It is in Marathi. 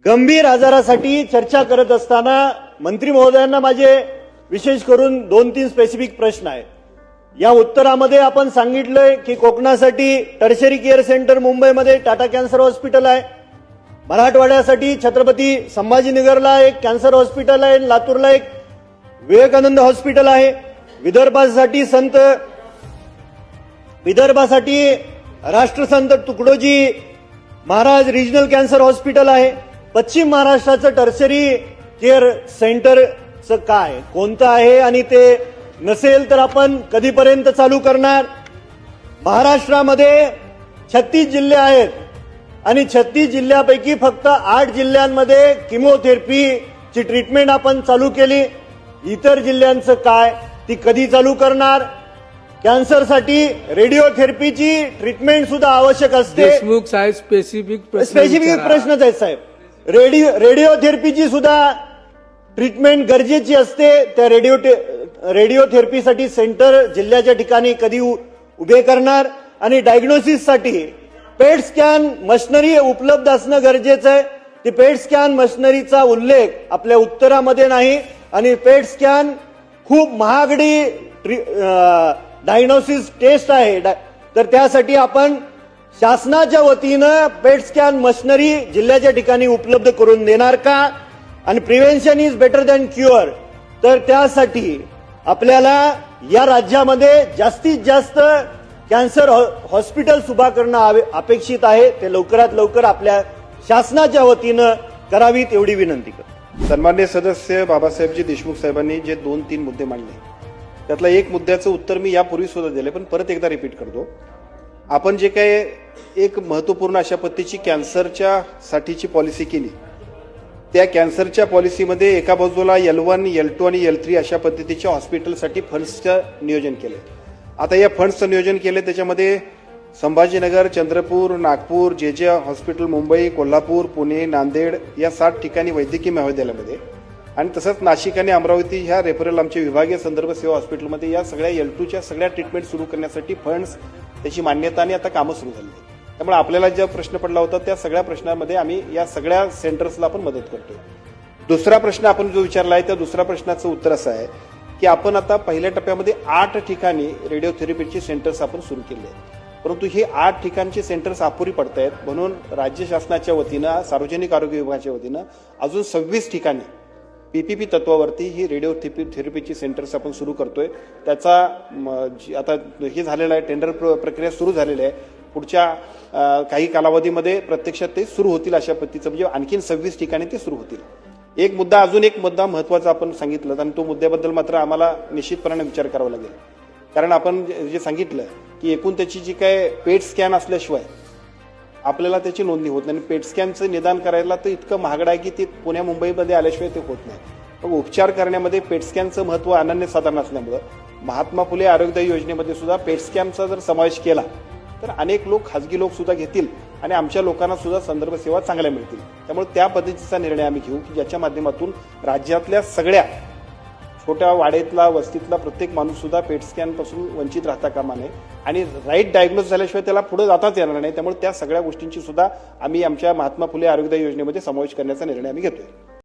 गंभीर आजारासाठी चर्चा करत असताना मंत्री महोदयांना माझे विशेष करून 2-3 स्पेसिफिक प्रश्न आहेत। या उत्तरामध्ये आपण सांगितलंय की कोकणासाठी टर्शरी केअर सेंटर मुंबईमध्ये टाटा कॅन्सर हॉस्पिटल आहे, मराठवाड्यासाठी छत्रपती संभाजीनगरला एक कॅन्सर हॉस्पिटल आहे, लातूरला एक विवेकानंद हॉस्पिटल आहे, विदर्भासाठी राष्ट्रसंत Tukdoji Maharaj regional cancer hospital आहे। पश्चिम महाराष्ट्राचं टर्शरी केअर सेंटरचं काय कोणतं आहे आणि ते नसेल तर आपण कधीपर्यंत चालू करणार? महाराष्ट्रामध्ये 36 जिल्हे आहेत आणि 36 जिल्ह्यापैकी फक्त 8 जिल्ह्यांमध्ये किमोथेरपीची ट्रीटमेंट आपण चालू केली। इतर जिल्ह्यांचं काय, ती कधी चालू करणार? कॅन्सरसाठी रेडिओथेरपीची ट्रीटमेंट सुद्धा आवश्यक असते। देशमुख साहेब स्पेसिफिक प्रश्नच आहेत साहेब। रेडिओथेरपीची सुद्धा ट्रीटमेंट गरजेची असते। त्या रेडिओथेरपीसाठी सेंटर जिल्ह्याच्या ठिकाणी कधी उभे करणार? आणि डायग्नोसिससाठी पेट स्कॅन मशिनरी उपलब्ध असणं गरजेचं आहे। ती पेट स्कॅन मशिनरीचा उल्लेख आपल्या उत्तरामध्ये नाही आणि पेट स्कॅन खूप महागडी डायग्नोसिस टेस्ट आहे, तर त्यासाठी आपण शासनाच्या वतीनं पेट स्कॅन मशिनरी जिल्ह्याच्या ठिकाणी उपलब्ध करून देणार का? आणि prevention is better than cure, तर त्यासाठी आपल्याला या राज्यामध्ये जास्तीत जास्त कॅन्सर हॉस्पिटल्स उभा करणं अपेक्षित आहे। ते लवकरात लवकर आपल्या शासनाच्या वतीनं करावीत एवढी विनंती करतो। सन्माननीय सदस्य बाबासाहेबजी देशमुख साहेबांनी जे 2-3 मुद्दे मांडले त्यातला एक मुद्द्याचं उत्तर मी यापूर्वी सुद्धा दिले, पण परत एकदा रिपीट करतो। आपण जे काही एक महत्वपूर्ण अशा पद्धतीची कॅन्सरच्या साठीची पॉलिसी केली, त्या कॅन्सरच्या पॉलिसीमध्ये एका बाजूला L1, L2 आणि L3 अशा पद्धतीच्या हॉस्पिटलसाठी फंड्सचं नियोजन केलं। आता या फंड्सचं नियोजन केलं, त्याच्यामध्ये संभाजीनगर, चंद्रपूर, नागपूर, जे हॉस्पिटल मुंबई, कोल्हापूर, पुणे, नांदेड या 7 ठिकाणी वैद्यकीय महाविद्यालयामध्ये आणि तसंच नाशिक आणि अमरावती ह्या रेफरल आमच्या विभागीय संदर्भ सेवा हॉस्पिटलमध्ये या सगळ्या L2च्या सगळ्या ट्रीटमेंट सुरू करण्यासाठी फंड्स, त्याची मान्यता आणि आता कामं सुरू झाली। त्यामुळे आपल्याला जो प्रश्न पडला होता त्या सगळ्या प्रश्नांमध्ये आम्ही या सगळ्या सेंटर्सला आपण मदत करतोय। दुसरा प्रश्न आपण जो विचारला आहे त्या दुसऱ्या प्रश्नाचं उत्तर असं आहे की आपण आता पहिल्या टप्प्यामध्ये 8 ठिकाणी रेडिओथेरपीचे सेंटर्स आपण सुरू केले आहेत, परंतु हे 8 ठिकाणचे सेंटर्स अपुरी पडतायत, म्हणून राज्य शासनाच्या वतीनं सार्वजनिक आरोग्य विभागाच्या वतीनं अजून 26 ठिकाणी PPP तत्वावरती ही रेडिओथेरपीची सेंटर्स आपण सुरू करतोय। त्याचा आता हे झालेलं आहे, टेंडर प्रक्रिया सुरू झालेली आहे। पुढच्या काही कालावधीमध्ये प्रत्यक्षात ते सुरू होतील अशा पद्धतीचं, म्हणजे आणखीन 26 ठिकाणी ते सुरू होतील। अजून एक मुद्दा महत्वाचा आपण सांगितलं आणि तो मुद्द्याबद्दल मात्र आम्हाला निश्चितपणे विचार करावा लागेल, कारण आपण जे सांगितलं की एकूण त्याची जी काय पेट स्कॅन असल्याशिवाय आपल्याला त्याची नोंदणी होत नाही। पेट स्कॅनचं निदान करायला तर इतकं महागड आहे की ते पुण्या मुंबईमध्ये आल्याशिवाय ते होत नाही। मग उपचार करण्यामध्ये पेट स्कॅनचं महत्व अनन्यसाधारण असल्यामुळं महात्मा फुले आरोग्य योजनेमध्ये सुद्धा पेट स्कॅनचा जर समावेश केला तर अनेक लोक, खाजगी लोक सुद्धा घेतील आणि आमच्या लोकांना सुद्धा संदर्भ सेवा चांगल्या मिळतील। त्यामुळे त्या पद्धतीचा निर्णय आम्ही घेऊ की ज्याच्या माध्यमातून राज्यातल्या सगळ्या छोट्या वाड्यातला, वस्तीतला प्रत्येक माणूस सुद्धा पेट स्कॅन पासून वंचित राहता कामा नये आणि राईट डायग्नोस झाल्याशिवाय त्याला पुढे जाताच येणार नाही। त्यामुळे त्या सगळ्या गोष्टींची सुद्धा आम्ही आमच्या महात्मा फुले आरोग्य योजनेमध्ये समावेश करण्याचा निर्णय आम्ही घेतोय।